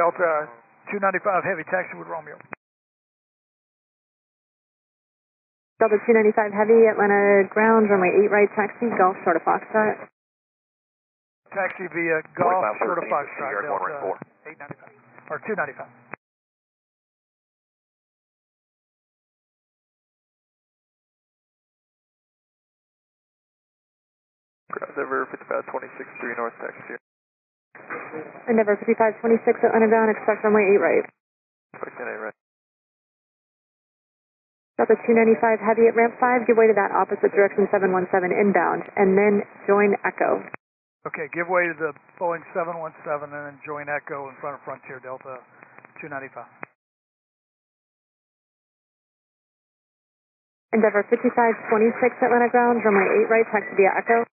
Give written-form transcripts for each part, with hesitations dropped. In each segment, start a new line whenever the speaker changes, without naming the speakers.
Delta 295 Heavy, taxi with Romeo.
Delta 295 Heavy, Atlanta ground, runway 8 right, taxi, Golf, short of Foxtrot.
Taxi via Golf, short of Foxtrot, Delta 895, or 295.
Endeavor 5526 3 north, taxi here.
Endeavor 5526 Atlanta ground, expect runway 8 right.
Expect 8 right.
Delta 295 Heavy at ramp 5, give way to that opposite direction 717 inbound, and then join Echo.
Okay, give way to the Boeing 717 and then join Echo in front of Frontier, Delta 295.
Endeavor 5526 Atlanta ground, runway 8 right, taxi via Echo.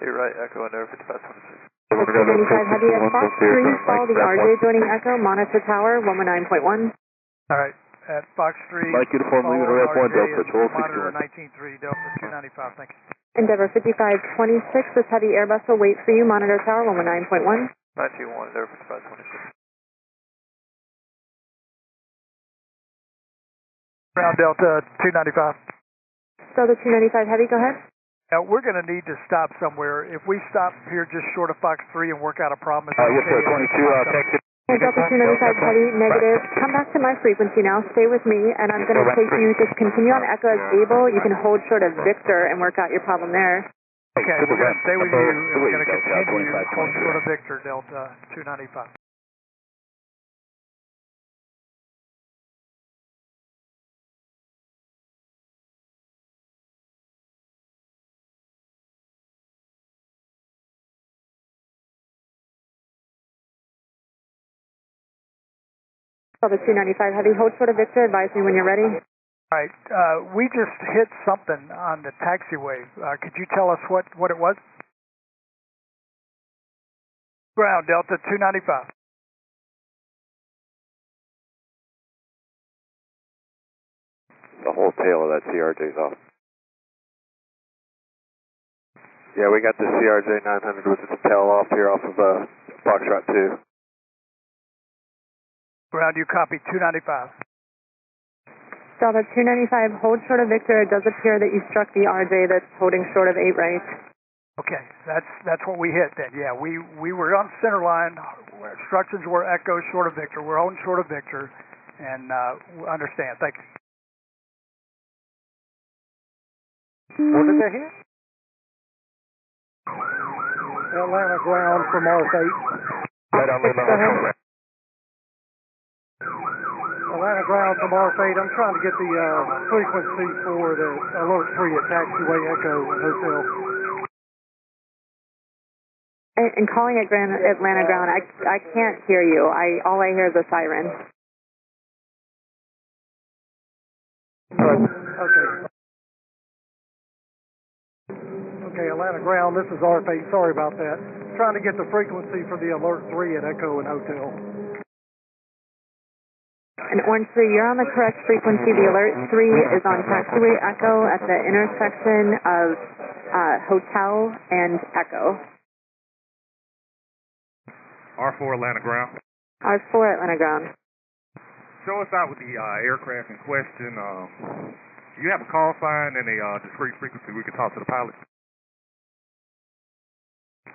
8 right, Echo, Endeavor 5526.
Delta 295 Heavy at Fox 3, follow the RJ joining Echo, monitor tower 119.1.
All right, at Fox 3,
Mike Uniform, leaving ramp 1, Delta,
monitor 19.3, Delta 295, thank you.
Endeavor 5526, this Heavy Airbus will wait for you, monitor tower 119.1.
19.1, Endeavor 5526.
Ground Delta 295.
Delta 295 Heavy, go ahead.
Now, we're going to need to stop somewhere. If we stop here just short of Fox 3 and work out a problem,
yes, sir, 22, taxi.
Delta 295 Heavy, negative. Come back to my frequency now. Stay with me, and I'm going to take you, just continue on Echo as Able. You can hold short of Victor and work out your problem there.
Okay, we're going to stay with you, and we're going to continue hold short of Victor, Delta 295.
Delta 295 Heavy, hold short of Victor. Advise me when you're ready.
All right, we just hit something on the taxiway. Could you tell us what it was? Ground, Delta 295.
The whole tail of that CRJ's off.
Yeah, we got the CRJ900 with its tail off here off of Foxtrot 2.
Ground, you copy 295.
Delta 295, hold short of Victor. It does appear that you struck the RJ that's holding short of 8 right.
Okay, that's what we hit then. Yeah, we were on center line. Instructions were Echo short of Victor. We're holding short of Victor, and understand. Thank you. What did they hit?
Atlanta ground from R8.
Right on the
Atlanta ground from R8. I'm trying to get the frequency for the alert 3 at taxiway Echo and Hotel.
And calling it Atlanta ground, I can't hear you. All I hear is a siren.
Okay. Okay, Atlanta ground, this is R8. Sorry about that. Trying to get the frequency for the alert 3 at Echo and Hotel.
And Orange 3, you're on the correct frequency. The alert 3 is on taxiway Echo at the intersection of Hotel and Echo.
R4 Atlanta ground.
R4 Atlanta ground.
Show us out with the aircraft in question. Do you have a call sign and a discrete frequency we can talk to the pilot?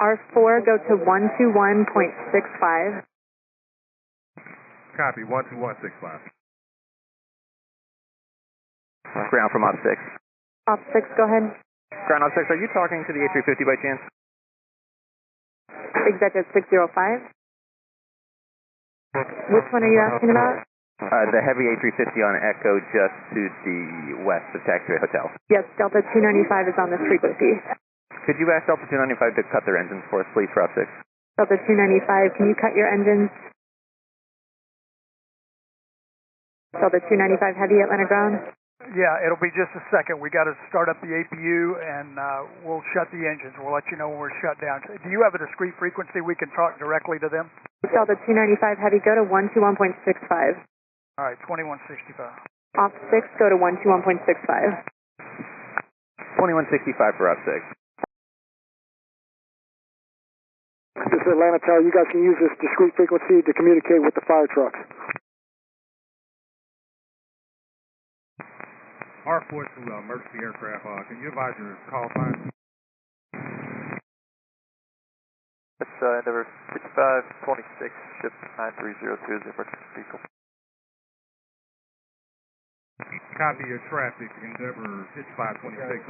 R4, go to 121.65.
Copy, 12165.
Ground from Op 6.
Op 6, go ahead.
Ground Op 6, are you talking to the A350 by chance?
Executive 605. Which one are you asking about?
The heavy A350 on Echo just to the west of Taxiway Hotel.
Yes, Delta 295 is on this frequency.
Could you ask Delta 295 to cut their engines for us, please, for Op 6?
Delta 295, can you cut your engines? Delta 295 Heavy, Atlanta ground.
Yeah, it'll be just a second. We got to start up the APU, and we'll shut the engines. We'll let you know when we're shut down. Do you have a discrete frequency we can talk directly to them?
Delta 295 Heavy, go to 121.65.
All right, 2165.
Op 6, go to 121.65.
2165 for Op 6.
This is Atlanta Tower. You guys can use this discrete frequency to communicate with the fire trucks.
R4 to emergency aircraft. Can you advise your call sign?
It's Endeavor 6526, ship 9302 is the emergency vehicle.
Copy your traffic, Endeavor 6526.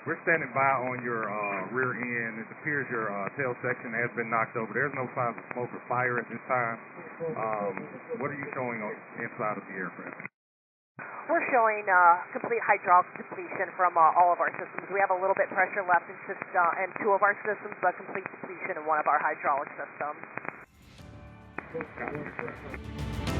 We're standing by on your rear end. It appears your tail section has been knocked over. There's no signs of smoke or fire at this time. What are you showing inside of the aircraft?
We're showing complete hydraulic depletion from all of our systems. We have a little bit pressure left in two of our systems, but complete depletion in one of our hydraulic systems.
Copy your traffic.